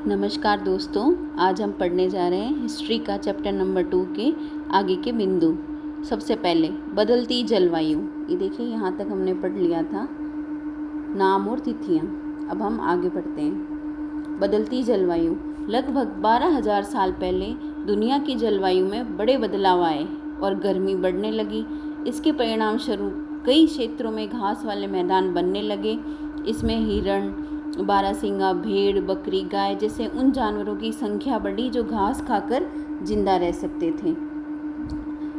नमस्कार दोस्तों, आज हम पढ़ने जा रहे हैं हिस्ट्री का चैप्टर नंबर 2 के आगे के बिंदु। सबसे पहले बदलती जलवायु। ये देखिए, यहाँ तक हमने पढ़ लिया था नाम और तिथियाँ। अब हम आगे बढ़ते हैं। बदलती जलवायु। लगभग 12,000 साल पहले दुनिया की जलवायु में बड़े बदलाव आए और गर्मी बढ़ने लगी। इसके परिणाम स्वरूप कई क्षेत्रों में घास वाले मैदान बनने लगे। इसमें हिरण, बारहसिंगा, भेड़, बकरी, गाय जैसे उन जानवरों की संख्या बढ़ी जो घास खाकर जिंदा रह सकते थे।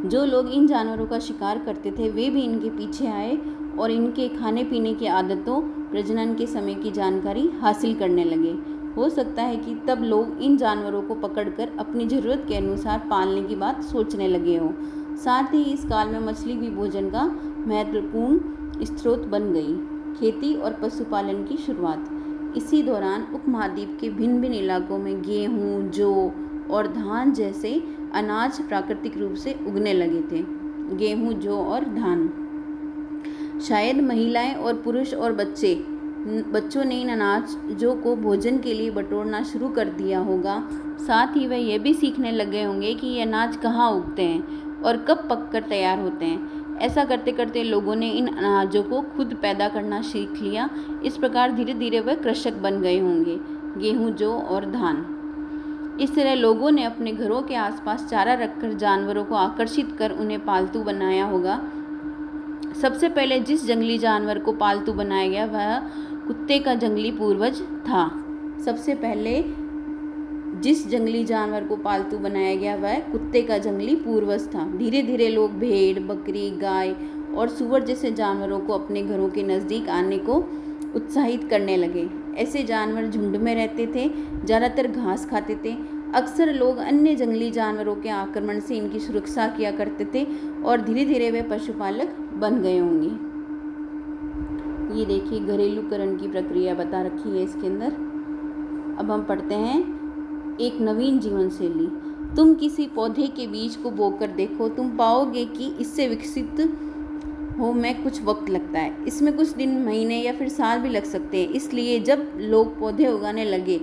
जो लोग इन जानवरों का शिकार करते थे वे भी इनके पीछे आए और इनके खाने पीने की आदतों, प्रजनन के समय की जानकारी हासिल करने लगे। हो सकता है कि तब लोग इन जानवरों को पकड़कर अपनी ज़रूरत के अनुसार पालने की बात सोचने लगे हों। साथ ही इस काल में मछली भी भोजन का महत्वपूर्ण स्रोत बन गई। खेती और पशुपालन की शुरुआत। इसी दौरान उपमहाद्वीप के भिन्न भिन्न इलाकों में गेहूँ, जौ और धान जैसे अनाज प्राकृतिक रूप से उगने लगे थे। गेहूँ, जौ और धान। शायद महिलाएं और पुरुष और बच्चों ने इन अनाजों को भोजन के लिए बटोरना शुरू कर दिया होगा। साथ ही वे यह भी सीखने लगे होंगे कि ये अनाज कहाँ उगते हैं और कब पककर तैयार होते हैं। ऐसा करते करते लोगों ने इन अनाजों को खुद पैदा करना सीख लिया। इस प्रकार धीरे धीरे वे कृषक बन गए होंगे। गेहूँ, जौ और धान। इस तरह लोगों ने अपने घरों के आसपास चारा रखकर जानवरों को आकर्षित कर उन्हें पालतू बनाया होगा। सबसे पहले जिस जंगली जानवर को पालतू बनाया गया वह कुत्ते का जंगली पूर्वज था। सबसे पहले जिस जंगली जानवर को पालतू बनाया गया वह कुत्ते का जंगली पूर्वज था। धीरे धीरे लोग भेड़, बकरी, गाय और सूअर जैसे जानवरों को अपने घरों के नज़दीक आने को उत्साहित करने लगे। ऐसे जानवर झुंड में रहते थे, ज़्यादातर घास खाते थे। अक्सर लोग अन्य जंगली जानवरों के आक्रमण से इनकी सुरक्षा किया करते थे और धीरे धीरे वे पशुपालक बन गए होंगे। ये देखिए, घरेलूकरण की प्रक्रिया बता रखी है इसके अंदर। अब हम पढ़ते हैं एक नवीन जीवन शैली। तुम किसी पौधे के बीज को बोकर देखो, तुम पाओगे कि इससे विकसित हो में कुछ वक्त लगता है। इसमें कुछ दिन, महीने या फिर साल भी लग सकते हैं। इसलिए जब लोग पौधे उगाने लगे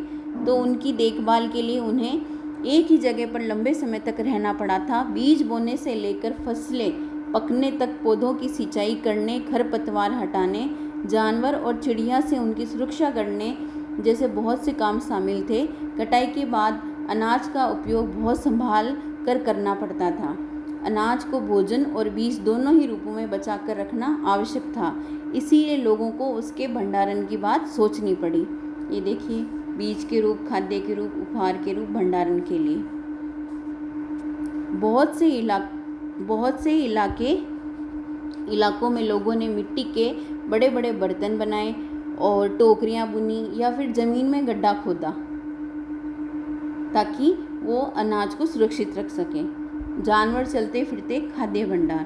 तो उनकी देखभाल के लिए उन्हें एक ही जगह पर लंबे समय तक रहना पड़ा था। बीज बोने से लेकर फसलें पकने तक पौधों की सिंचाई करने, खरपतवार हटाने, जानवर और चिड़िया से उनकी सुरक्षा करने जैसे बहुत से काम शामिल थे। कटाई के बाद अनाज का उपयोग बहुत संभाल कर करना पड़ता था। अनाज को भोजन और बीज दोनों ही रूपों में बचा कर रखना आवश्यक था। इसीलिए लोगों को उसके भंडारण की बात सोचनी पड़ी। ये देखिए, बीज के रूप, खाद्य के रूप, उपहार के रूप, भंडारण के लिए। बहुत से इलाकों में लोगों ने मिट्टी के बड़े बड़े बर्तन बनाए और टोकरियां बुनी या फिर ज़मीन में गड्ढा खोदा ताकि वो अनाज को सुरक्षित रख सकें। जानवर चलते फिरते खाद्य भंडार।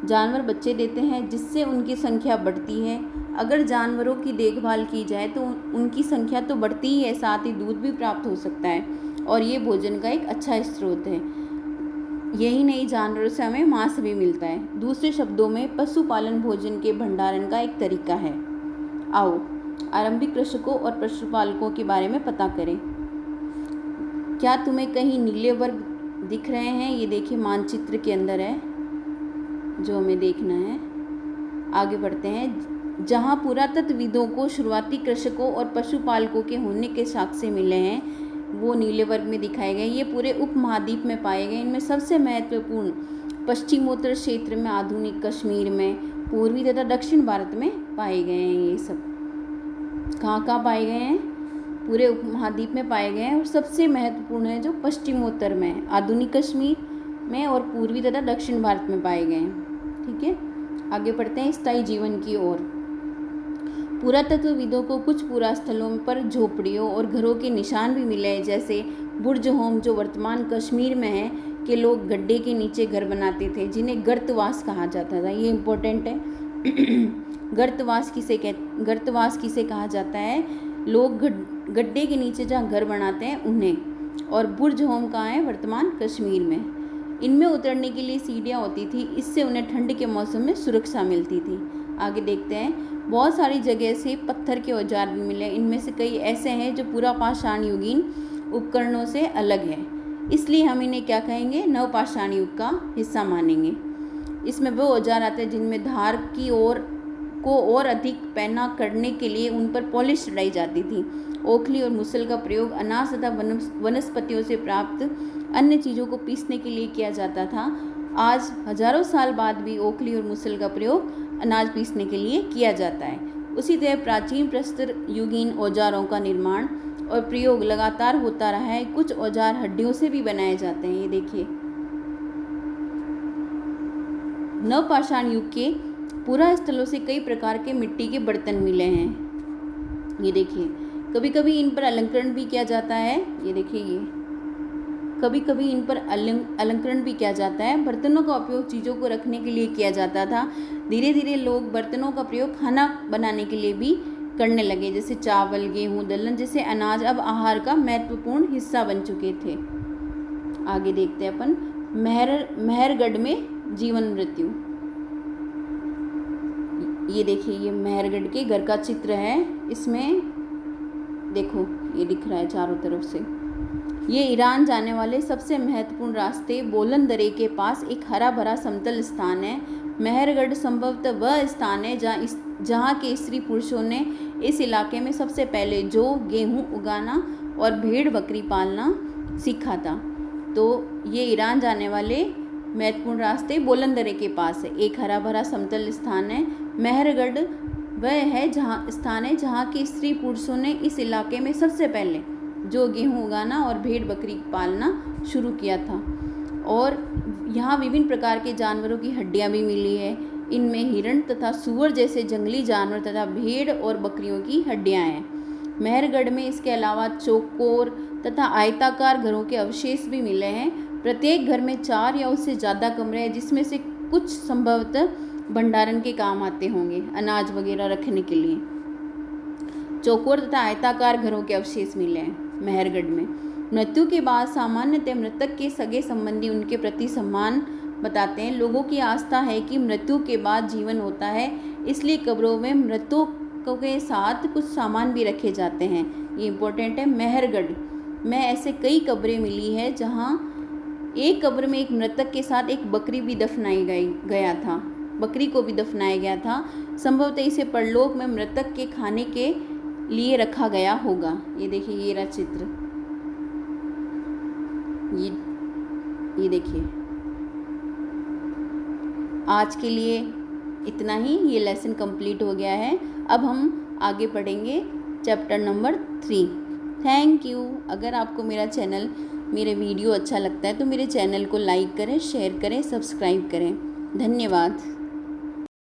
जानवर बच्चे देते हैं जिससे उनकी संख्या बढ़ती है। अगर जानवरों की देखभाल की जाए तो उनकी संख्या तो बढ़ती ही है, साथ ही दूध भी प्राप्त हो सकता है और ये भोजन का एक अच्छा स्रोत है। यही नहीं, जानवरों से हमें मांस भी मिलता है। दूसरे शब्दों में पशुपालन भोजन के भंडारण का एक तरीका है। आओ आरंभिक कृषकों और पशुपालकों के बारे में पता करें। क्या तुम्हें कहीं नीले वर्ग दिख रहे हैं? ये देखिए, मानचित्र के अंदर है जो हमें देखना है। आगे बढ़ते हैं। जहाँ पुरातत्वविदों को शुरुआती कृषकों और पशुपालकों के होने के साक्ष्य मिले हैं वो नीले वर्ग में दिखाए गए। ये पूरे उपमहाद्वीप में पाए गए। इनमें सबसे महत्वपूर्ण पश्चिमोत्तर क्षेत्र में, आधुनिक कश्मीर में, पूर्वी तथा दक्षिण भारत में पाए गए हैं। ये सब कहाँ पाए गए हैं? पूरे उपमहाद्वीप में पाए गए हैं। और सबसे महत्वपूर्ण है जो पश्चिमोत्तर में, आधुनिक कश्मीर में और पूर्वी तथा दक्षिण भारत में पाए गए हैं। ठीक है, आगे बढ़ते हैं स्थायी जीवन की ओर। पुरातत्वविदों को कुछ पुरास्थलों पर झोपड़ियों और घरों के निशान भी मिले हैं, जैसे बुर्ज होम जो वर्तमान कश्मीर में है के लोग गड्ढे के नीचे घर बनाते थे जिन्हें गर्तवास कहा जाता था। ये इम्पोर्टेंट है। गर्तवास किसे कहा जाता है? लोग गड्ढे के नीचे जहाँ घर बनाते हैं उन्हें। और बुर्ज होम कहाँ है? वर्तमान कश्मीर में। इनमें उतरने के लिए सीढ़ियाँ होती थी, इससे उन्हें ठंड के मौसम में सुरक्षा मिलती थी। आगे देखते हैं। बहुत सारी जगह से पत्थर के औजार भी मिले। इनमें से कई ऐसे हैं जो पूरा पाषाण युगीन उपकरणों से अलग है, इसलिए हम इन्हें क्या कहेंगे, नवपाषाण युग का हिस्सा मानेंगे। इसमें वो औजार आते हैं जिनमें धार की और अधिक पैना करने के लिए उन पर पॉलिश चढ़ाई जाती थी। ओखली और मुसल का प्रयोग अनाज तथा वनस्पतियों से प्राप्त अन्य चीज़ों को पीसने के लिए किया जाता था। आज हजारों साल बाद भी ओखली और मुसल का प्रयोग अनाज पीसने के लिए किया जाता है। उसी तरह प्राचीन प्रस्तर युगीन औजारों का निर्माण और प्रयोग लगातार होता रहा है। कुछ औजार हड्डियों से भी बनाए जाते हैं। ये देखिए, नवपाषाण युग के पुरा स्थलों से कई प्रकार के मिट्टी के बर्तन मिले हैं। ये देखिए, कभी कभी इन पर अलंकरण भी किया जाता है। ये देखिए, ये कभी कभी इन पर अलंकरण भी किया जाता है। बर्तनों का उपयोग चीज़ों को रखने के लिए किया जाता था। धीरे धीरे लोग बर्तनों का प्रयोग खाना बनाने के लिए भी करने लगे, जैसे चावल, गेहूँ, दलहन जैसे अनाज अब आहार का महत्वपूर्ण हिस्सा बन चुके थे। आगे देखते हैं अपन मेहरगढ़ में जीवन मृत्यु। ये देखिए, ये मेहरगढ़ के घर का चित्र है। इसमें देखो, ये दिख रहा है चारों तरफ से। ये ईरान जाने वाले सबसे महत्वपूर्ण रास्ते बोलन दरे के पास एक हरा भरा समतल स्थान है। मेहरगढ़ संभवतः वह स्थान है जहाँ के स्त्री पुरुषों ने इस इलाके में सबसे पहले जो गेहूँ उगाना और भेड़ बकरी पालना सीखा था। तो ये ईरान जाने वाले महत्वपूर्ण रास्ते बोलन दरे के पास है, एक हरा भरा समतल स्थान है। मेहरगढ़ वह है स्थान है जहाँ के स्त्री पुरुषों ने इस इलाके में सबसे पहले जो गेहूँ उगाना और भेड़ बकरी पालना शुरू किया था। और यहाँ विभिन्न प्रकार के जानवरों की हड्डियाँ भी मिली है। इनमें हिरण तथा सूअर जैसे जंगली जानवर तथा भेड़ और बकरियों की हड्डियाँ हैं। मेहरगढ़ में इसके अलावा चौकोर तथा आयताकार घरों के अवशेष भी मिले हैं। प्रत्येक घर में 4 या उससे ज़्यादा कमरे हैं, जिसमें से कुछ संभवतः भंडारण के काम आते होंगे, अनाज वगैरह रखने के लिए। चौकोर तथा आयताकार घरों के अवशेष मिले हैं मेहरगढ़ में। मृत्यु के बाद सामान्यतः मृतक के सगे संबंधी उनके प्रति सम्मान बताते हैं। लोगों की आस्था है कि मृत्यु के बाद जीवन होता है, इसलिए कब्रों में मृतकों के साथ कुछ सामान भी रखे जाते हैं। ये इम्पोर्टेंट है। मेहरगढ़ में ऐसे कई कब्रें मिली है जहाँ एक कब्र में एक मृतक के साथ एक बकरी भी दफनाई गया था, बकरी को भी दफनाया गया था। संभवतः इसे परलोक में मृतक के खाने के लिए रखा गया होगा। ये देखिए, ये रहा चित्र। ये देखिए। आज के लिए इतना ही, ये लेसन कंप्लीट हो गया है। अब हम आगे पढ़ेंगे चैप्टर नंबर 3। Thank you. अगर आपको मेरे वीडियो अच्छा लगता है तो मेरे चैनल को लाइक करें, शेयर करें, सब्सक्राइब करें। धन्यवाद।